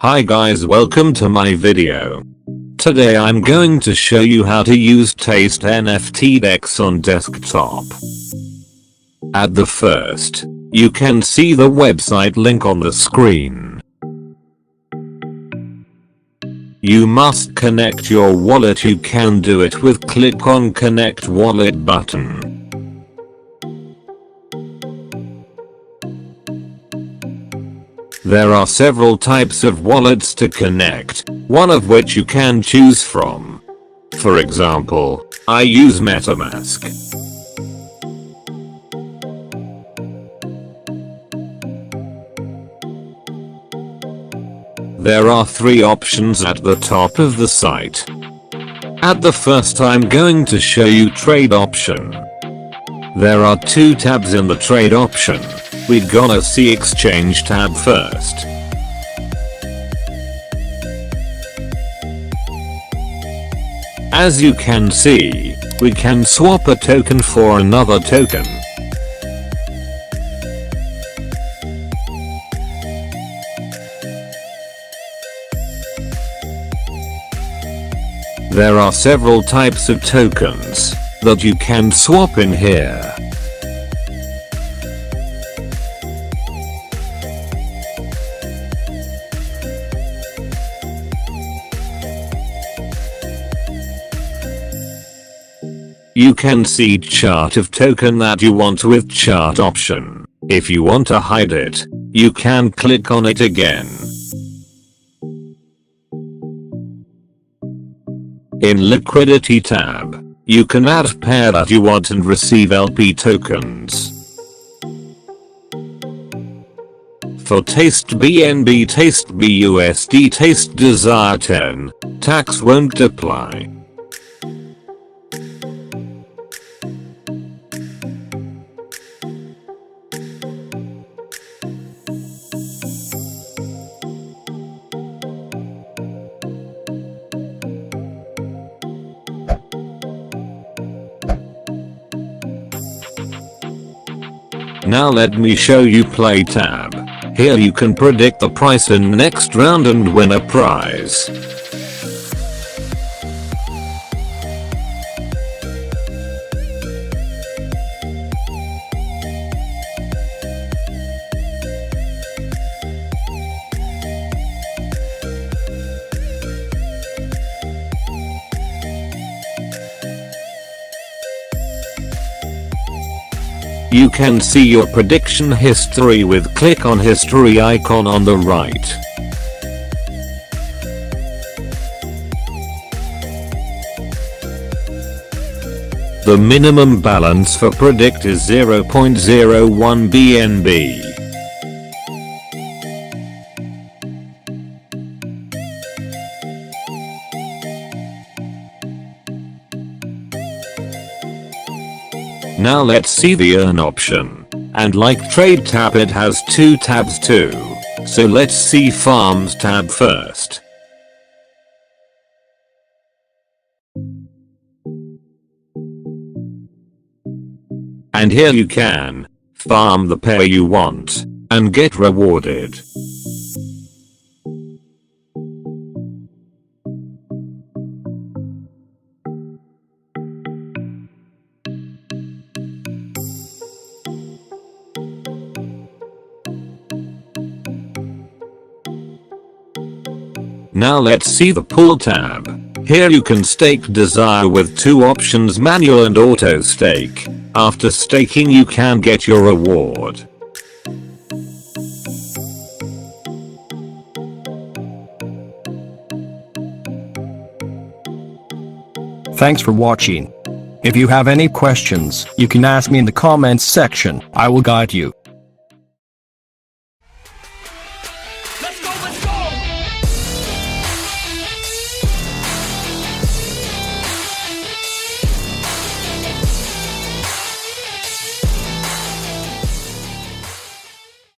Hi guys, welcome to my video. Today I'm going to show you how to use TasteDEX on desktop. At the first, you can see the website link on the screen. You must connect your wallet. You can do it with click on Connect Wallet button. There are several types of wallets to connect, one of which you can choose from. For example, I use MetaMask. There are three options at the top of the site. At the first, I'm going to show you trade option. There are two tabs in the trade option. We're gonna see exchange tab first. As you can see, we can swap a token for another token. There are several types of tokens that you can swap in here. You can see chart of token that you want with chart option. If you want to hide it, you can click on it again. In liquidity tab, you can add pair that you want and receive LP tokens. For TasteBNB, TasteBUSD, TasteDesire 10, tax won't apply. Now let me show you play tab. Here you can predict the price in next round and win a prize. You can see your prediction history with click on history icon on the right. The minimum balance for predict is 0.01 BNB. Now let's see the earn option. And like trade tab, it has two tabs too. So let's see farms tab first. And here you can farm the pair you want and get rewarded. Now let's see the pool tab. Here you can stake Desire with two options, manual and auto stake. After staking you can get your reward. Thanks for watching. If you have any questions, you can ask me in the comments section. I will guide you. Let's go, let's go!